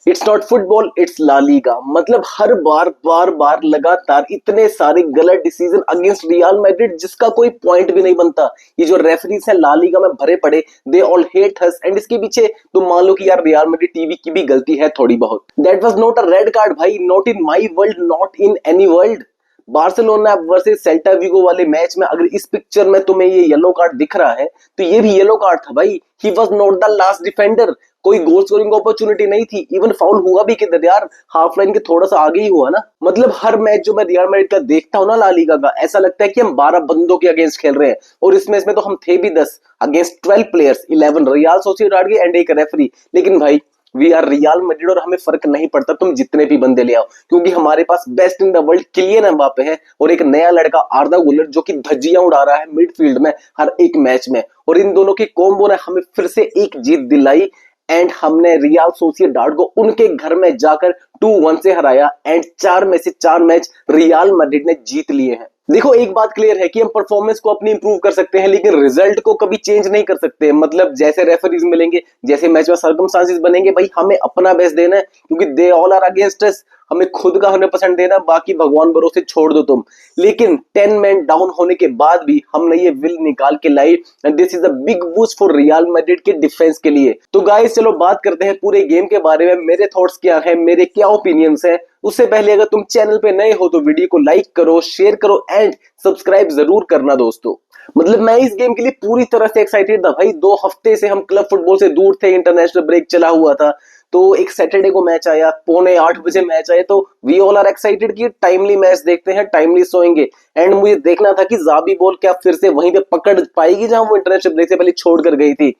It's not football, it's La Liga. मतलब हर बार बार बार लगातार इतने सारे गलत डिसीजन अगेंस्ट रियल मैड्रिड जिसका कोई पॉइंट भी नहीं बनता। ये जो रेफरीज है ला लीगा में भरे पड़े, they all hate us. And इसके पीछे तुम मान लो कि यार रियल मैड्रिड टीवी की भी गलती है थोड़ी बहुत। That was not a red card भाई, not in my world, not in any world. Barcelona versus Celta Vigo वाले मैच में अगर इस पिक्चर में तुम्हें ये येलो कार्ड दिख रहा है तो ये भी येलो कार्ड था भाई। He was not the last defender, कोई गोल स्कोरिंग अपॉर्चुनिटी नहीं थी। इवन फाउल हुआ भी किधर यार, हाफ लाइन के थोड़ा सा आगे ही हुआ ना। मतलब हर मैच जो मैं रियल मैड्रिड का देखता हूँ ना ला लीगा का, ऐसा लगता है कि हम 12 बंदों के अगेंस्ट खेल रहे हैं। और इस मैच में तो हम थे भी 10 अगेंस्ट 12 प्लेयर्स, 11 रियल सोसिएडाड के एंड एक रेफरी। लेकिन भाई वी आर रियल मैड्रिड और हमें फर्क नहीं पड़ता तुम जितने भी बंदे ले आओ, क्योंकि हमारे पास best in the world Kylian Mbappe है और एक नया लड़का आर्दा गुलर जो कि धज्जियां उड़ा रहा है मिडफील्ड में हर एक मैच में। और इन दोनों के कॉम्बो ने हमें फिर से एक जीत दिलाई एंड हमने रियल सोसिएडाड को उनके घर में जाकर 2-1 से हराया। एंड 4 में से 4 मैच रियल मैड्रिड ने जीत लिए हैं। देखो एक बात क्लियर है कि हम परफॉर्मेंस को अपनी इंप्रूव कर सकते हैं लेकिन रिजल्ट को कभी चेंज नहीं कर सकते। मतलब जैसे रेफरीज मिलेंगे, जैसे मैच में सर्कमस्टांसेस बनेंगे, भाई हमें अपना बेस्ट देना है क्योंकि they all are against us. हमें खुद का 100% देना, बाकी भगवान भरोसे छोड़ दो तुम। लेकिन 10 मैन डाउन होने के बाद भी हमने ये विल निकाल के लाई and this is a big boost for Real Madrid के डिफेंस के लिए। तो गाइस चलो बात करते हैं पूरे गेम के बारे में, मेरे थॉट्स क्या है, मेरे क्या ओपिनियंस है। उससे पहले अगर तुम चैनल पे नए हो तो वीडियो को लाइक करो, शेयर करो एंड सब्सक्राइब जरूर करना दोस्तों। मतलब मैं इस गेम के लिए पूरी तरह से एक्साइटेड था भाई। 2 हफ्ते से हम क्लब फुटबॉल से दूर थे, इंटरनेशनल ब्रेक चला हुआ था, तो एक सैटरडे को मैच आया, 7:45 मैच आया, तो वी ऑल आर एक्साइटेड कि टाइमली मैच देखते हैं, टाइमली सोएंगे। एंड मुझे देखना था कि जाबी बॉल क्या फिर से वहीं पे पकड़ पाएगी जहां वो इंटरनेशनल ब्रेक से पहले छोड़ कर गई थी।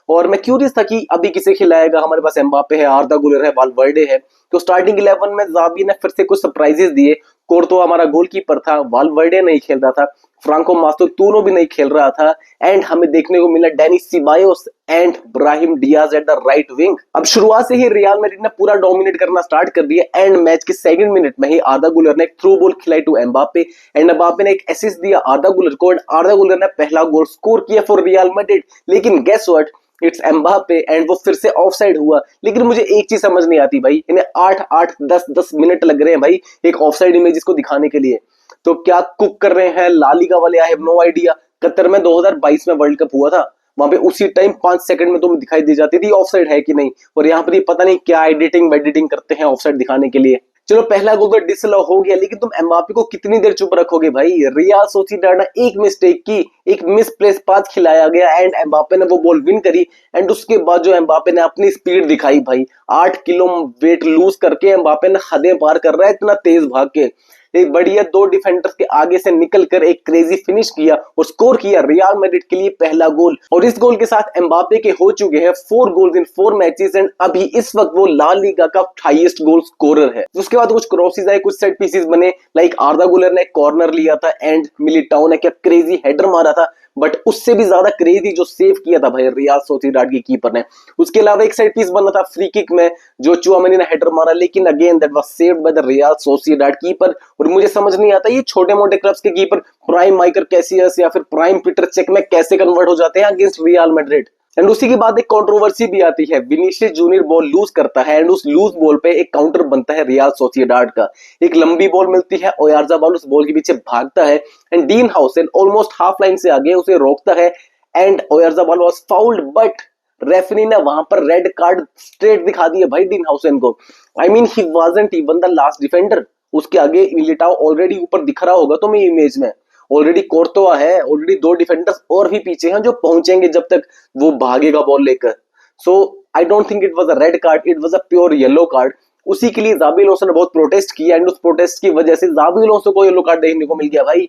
और मैं क्यूरियस था कि अभी किसे खिलाएगा। हमारे पास एम्बापे है, आर्दा गुलर है, वालवर्डे है। तो स्टार्टिंग 11 में जाबी ने फिर से कुछ सरप्राइजेस दिए। कोर्तो हमारा गोलकीपर था, वालवर्डे नहीं खेल रहा था, फ्रांको मास्टोतूनो भी नहीं खेल रहा था। एंड हमें देखने को मिला Dani Ceballos and Brahim Diaz at the right wing. अब शुरुआत से ही रियल मैड्रिड ने पूरा डोमिनेट करना स्टार्ट कर दिया। एंड मैच के सेकंड मिनट में ही आर्दा गुलर ने एक थ्रू बॉल खिलाई टू एम्बापे एंड एम्बापे ने एक असिस्ट दिया आर्दा गुलर को एंड आर्दा गुलर ने पहला गोल स्कोर किया फॉर रियल मैड्रिड। लेकिन guess what, it's Mbappe and वो फिर से ऑफसाइड हुआ। लेकिन मुझे एक चीज समझ नहीं आती भाई, इन्हें 8-8 10-10 मिनट लग रहे हैं भाई एक ऑफसाइड इमेजेस को दिखाने के लिए। तो क्या कुक कर रहे हैं ला लीगा वाले, I have no idea. Qatar में 2022 में वर्ल्ड कप हुआ था, वहां पे उसी टाइम 5 सेकंड में तुम्हें दिखाई दी जाती थी ऑफसाइड है कि नहीं। और यहाँ पर ये पता नहीं क्या एडिटिंग वेडिटिंग करते हैं ऑफसाइड दिखाने के लिए। चलो पहला गोल तो डिसअलाउ हो गया, लेकिन तुम एम्बापे को कितनी देर चुप रखोगे भाई। रियल सोसिएडाड ने एक मिस्टेक की, एक मिसप्लेस पास खिलाया गया एंड एम्बापे ने वो बॉल विन करी। एंड उसके बाद जो एम्बापे ने अपनी स्पीड दिखाई भाई, 8 किलो वेट लूज करके एम्बापे ने हदें पार कर रहा है इतना तेज भाग के। एक बढ़िया 2 डिफेंडर्स के आगे से निकलकर एक क्रेजी फिनिश किया और स्कोर किया रियल मैड्रिड के लिए पहला गोल। और इस गोल के साथ एम्बापे के हो चुके हैं 4 गोल्स इन 4 मैचेस एंड अभी इस वक्त वो ला लीगा का हाईएस्ट गोल स्कोरर है। उसके बाद कुछ क्रॉसेस आए, कुछ सेट पीसेस बने, लाइक आर्दा गुलर ने कॉर्नर लिया था एंड मिलिटाओ ने क्या क्रेजी हेडर मारा था। बट उससे भी ज्यादा क्रेजी जो सेव किया था भाई रियल सोसिएडाड के कीपर ने। उसके अलावा एक साइड पीस बना था फ्री किक में जो चुआमेनी ने हेडर मारा, लेकिन again that was saved by the real Sociedad keeper. और मुझे समझ नहीं आता ये छोटे मोटे क्लब्स के कीपर प्राइम माइकर कैसियस या फिर प्राइम पीटर चेक में कैसे कन्वर्ट हो जाते हैं अगेंस्ट रियल मैड्रिड। एंड उसी के बाद एक कंट्रोवर्सी भी आती है, विनीसियस जूनियर बॉल लूज करता है एंड उस लूज बॉल पे एक काउंटर बनता है रियल सोसिएडाड का। एक लंबी बॉल मिलती है, ओयारज़ाबाल उस बॉल के पीछे भागता है and Dean Huijsen almost half line से आगे उसे रोकता है and Oyarzabal was fouled. But referee ने वहां पर रेड कार्ड स्ट्रेट दिखा दिया भाई डीन हाउसेन को। I mean he wasn't even the last defender. उसके आगे मिलिटाओ ऑलरेडी ऊपर दिख रहा होगा तुम्हें इमेज में, ऑलरेडी कोर्तोआ है, ऑलरेडी 2 डिफेंडर्स और भी पीछे हैं जो पहुंचेंगे जब तक वो भागेगा बॉल लेकर। So I don't think it was a red card, it was a pure yellow card. उसी के लिए जाबी अलोंसो ने बहुत प्रोटेस्ट किया एंड उस प्रोटेस्ट की वजह से जाबी अलोंसो को येलो कार्ड देखने को मिल गया भाई।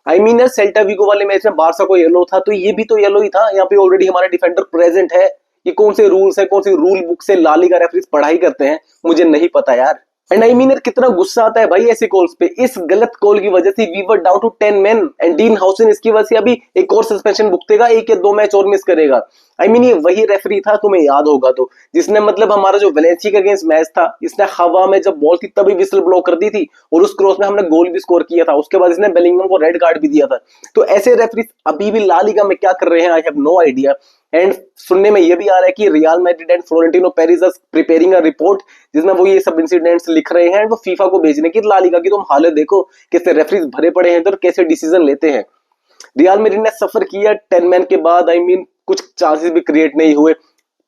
आई मीन सेल्टा विगो वाले मैच में बारसा को येलो था तो ये भी तो येलो ही था। यहाँ पे ऑलरेडी हमारा डिफेंडर प्रेजेंट है। ये कौन से रूल्स है, कौन सी रूल बुक से ला लीगा रेफरीज पढ़ाई करते हैं, मुझे नहीं पता यार। एंड आई मीन कितना गुस्सा आता है भाई ऐसे कॉल्स पे। इस गलत कॉल की वजह से we were down to 10 man and Dean Huijsen इसकी वजह से अभी एक और सस्पेंशन भुगतेगा, 1 या 2 मैच और मिस करेगा। आई मीन ये वही रेफरी था, तुम्हें याद होगा तो, जिसने मतलब हमारा जो वेलेंसिया के अगेंस्ट मैच था, इसने हवा में जब बॉल थी तभी विसल ब्लो कर दी थी और उस क्रॉस में हमने गोल भी स्कोर किया था। उसके बाद इसने बेलिंगम को रेड कार्ड भी दिया था। तो ऐसे रेफरी अभी भी ला लीगा में क्या कर रहे हैं I have no idea. And सुनने में ये भी आ रहा है कि Real Madrid and Florentino Perez are preparing a report जिसमें वो ये सब इंसिडेंट्स लिख रहे हैं, वो फीफा को भेजने की ला लीगा की तुम हालत देखो कैसे रेफरीज भरे पड़े हैं और कैसे डिसीजन लेते हैं। रियल मैड्रिड ने सफर किया 10 मैन के बाद, आई मीन कुछ चांसेस भी क्रिएट नहीं हुए,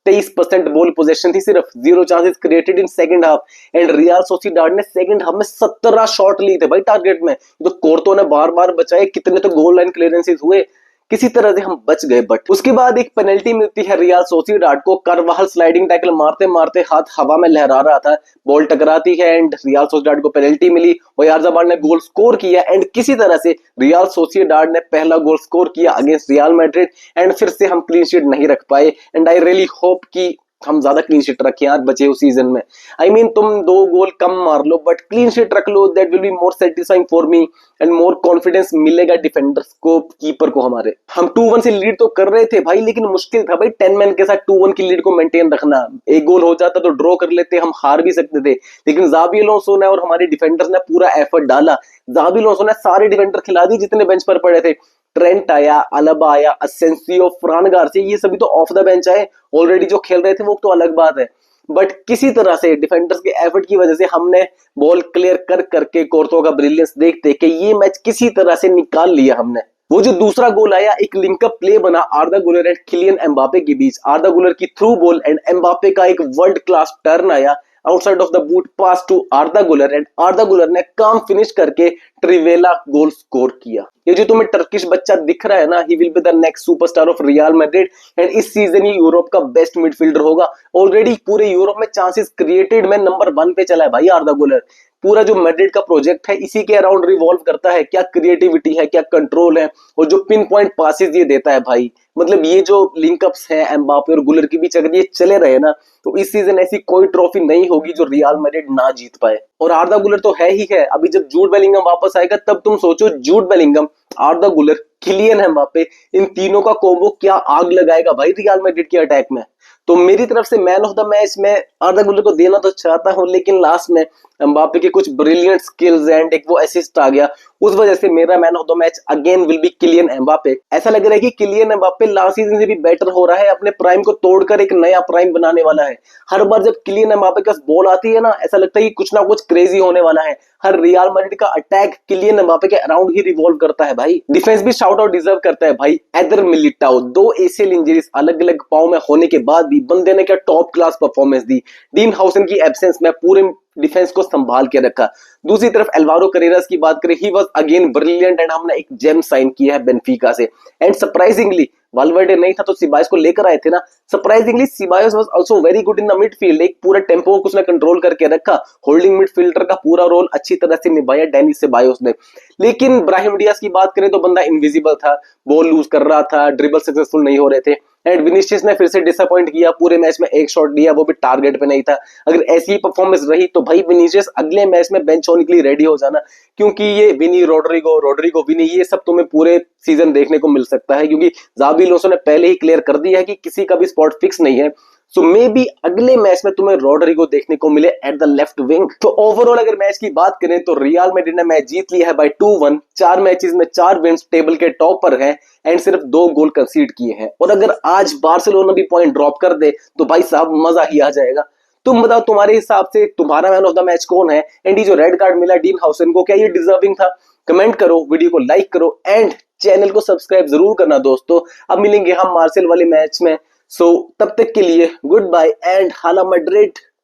23% बॉल पोजेशन थी सिर्फ, 0 chances created in second half. And real Sociedad ने सेकंड हाफ में 17 शॉट लिए थे भाई टारगेट में, तो कोर्तो ने बार बार बचाए, कितने तो गोल लाइन क्लियरेंसेस हुए, किसी तरह से हम बच गए। बट उसके बाद एक पेनल्टी मिलती है रियल सोसिएडाड को, कार्वाहल स्लाइडिंग टैकल मारते मारते हाथ हवा में लहरा रहा था, बॉल टकराती है एंड रियल सोसिएडाड को पेनल्टी मिली, ओयारज़ाबाल ने गोल स्कोर किया एंड किसी तरह से रियल सोसिएडाड ने पहला गोल स्कोर किया अगेंस्ट रियल मैड्रिड एंड फिर से हम क्लीन शीट नहीं रख पाए। एंड आई रियली होप कि हम ज्यादा क्लीन शीट रखें यार बचे उस सीजन में। आई मीन तुम 2 गोल कम मार लो बट क्लीन शीट रख लो, that will be more satisfying for me and more confidence मिलेगा डिफेंडर्स को, कीपर को हमारे। हम 2-1 से लीड तो कर रहे थे भाई, लेकिन मुश्किल था भाई 10 मैन के साथ 2-1 की लीड को मेंटेन रखना। एक गोल हो जाता तो ड्रॉ कर लेते, हम हार भी सकते थे, लेकिन ज़ाबी अलोंसो ने और हमारे डिफेंडर्स ने पूरा एफर्ट डाला। ज़ाबी अलोंसो ने सारे डिफेंडर खिला दी जितने बेंच पर पड़े थे, ट्रेंट आया, अलाबा आया, असेंसियो, फ्रान गार्सिया, ये सभी तो ऑफ द बेंच आए, ऑलरेडी जो खेल रहे थे वो तो अलग बात है। बट किसी तरह से डिफेंडर्स के एफर्ट की वजह से हमने बॉल क्लियर कर करके कोर्तो का ब्रिलियंस देखते कि ये मैच किसी तरह से निकाल लिया हमने। वो जो दूसरा गोल आया, एक लिंकअप प्ले बना आर्दा गुलर एंड किलियन एम्बापे के बीच, आर्दा गुलर की थ्रू बॉल एंड एम्बापे का एक वर्ल्ड क्लास टर्न आया, outside of the boot pass to Arda Guler and आर्दा Guler ने काम फिनिश करके ट्रिवेला गोल स्कोर किया। ये जो तुम्हें टर्किश बच्चा दिख रहा है ना, he will be the next superstar of real Madrid and इस सीजन ही यूरोप का बेस्ट मिडफील्डर होगा। ऑलरेडी पूरे यूरोप में चांसेस क्रिएटेड में नंबर 1 पे चला है भाई आर्दा गुलर। पूरा जो मैड्रिड का प्रोजेक्ट है इसी के अराउंड रिवॉल्व करता है, क्या क्रिएटिविटी है, क्या कंट्रोल है, और जो पिन पॉइंट पासेस ये देता है भाई। मतलब ये जो लिंकअप्स हैं एम्बापे और गुलर के बीच अगर ये चले रहे ना, तो इस सीजन ऐसी कोई ट्रॉफी नहीं होगी जो रियल मैड्रिड ना जीत पाए। और आर्दा गुलर तो है ही है, अभी जब जूड बेलिंगम वापस आएगा तब तुम सोचो, जूड बेलिंगम, आर्दा गुलर, किलियन एम्बापे, इन तीनों का कॉम्बो क्या आग लगाएगा भाई रियल मैड्रिड के अटैक में। तो मेरी तरफ से मैन ऑफ द मैच मैं आर्दा गुलर को देना तो चाहता हूं, लेकिन लास्ट में एम्बापे के कुछ ब्रिलियंट स्किल्स एंड एक वो असिस्ट आ गया, उस वजह से मेरा man of the match again will be Kylian Mbappe. ऐसा लग रहा है कि किलियन एम्बापे लास्ट सीजन से भी बेटर हो रहा है, अपने प्राइम को तोड़कर एक नया प्राइम बनाने वाला है। हर बार जब किलियन एम्बापे के पास बॉल आती है ना, ऐसा लगता है कि कुछ ना कुछ क्रेजी होने वाला है। हर रियल मैड्रिड का अटैक किलियन एम्बापे के अराउंड ही रिवॉल्व करता है भाई। डिफेंस भी शाउट आउट डिजर्व करता है भाई। एदर मिलिटाओ 2 एसीएल इंजरीज अलग अलग पांव में होने के बाद भी बंदे ने क्या टॉप क्लास परफॉर्मेंस दी। डीन हाउसन की एब्सेंस में पूरे डिफेंस को संभाल के रखा। दूसरी तरफ एल्वारो करेरास की बात करें, he was again brilliant and हमने एक जेम साइन किया है बेनफिका से। एंड सरप्राइजिंगली वाल्वर्डे नहीं था तो सिबायोस को लेकर आए थे ना, surprisingly Ceballos was also very good in the midfield. एक पूरा टेंपो को उसने कंट्रोल करके रखा, होल्डिंग मिडफील्डर का पूरा रोल अच्छी तरह से निभाया डेनी सिबायोस ने। लेकिन ब्राहिम डियाज की बात करें तो बंदा इनविजिबल था, बॉल लूज कर रहा था, ड्रिबल सक्सेसफुल नहीं हो रहे थे एंड विनीसियस ने फिर से डिसअपॉइंट किया, पूरे मैच में एक शॉट लिया वो भी टारगेट पे नहीं था। अगर ऐसी ही परफॉर्मेंस रही तो भाई विनीसियस अगले मैच में बेंच होने के लिए रेडी हो जाना, क्योंकि ये विनी रोड्रिगो विनी ये सब तुम्हें पूरे सीजन देखने को मिल सकता है, क्योंकि ज़ाबी अलोंसो ने पहले ही क्लियर कर दिया है कि किसी का भी स्पॉट फिक्स नहीं है। सो मे बी अगले मैच में तुम्हें रोड्रिगो देखने को मिले एट द लेफ्ट विंग। तो ओवरऑल अगर मैच की बात करें तो रियल मैड्रिड ने मैच जीत लिया है बाय 2-1, 4 मैचेस में 4 विन्स, टेबल के टॉप पर है एंड सिर्फ 2 गोल कंसीड किए हैं। और अगर आज बार्सिलोना भी पॉइंट ड्रॉप कर दे तो भाई साहब मजा ही आ जाएगा। तुम बताओ तुम्हारे हिसाब से तुम्हारा मैन ऑफ द मैच कौन है, एंड ये जो रेड कार्ड मिला डीन हाउसन को, क्या ये डिजर्विंग था? कमेंट करो, वीडियो को लाइक करो एंड चैनल को सब्सक्राइब जरूर करना दोस्तों। अब मिलेंगे हम मार्सेल वाले मैच में, सो तब तक के लिए गुड बाय एंड हाला मैड्रिड।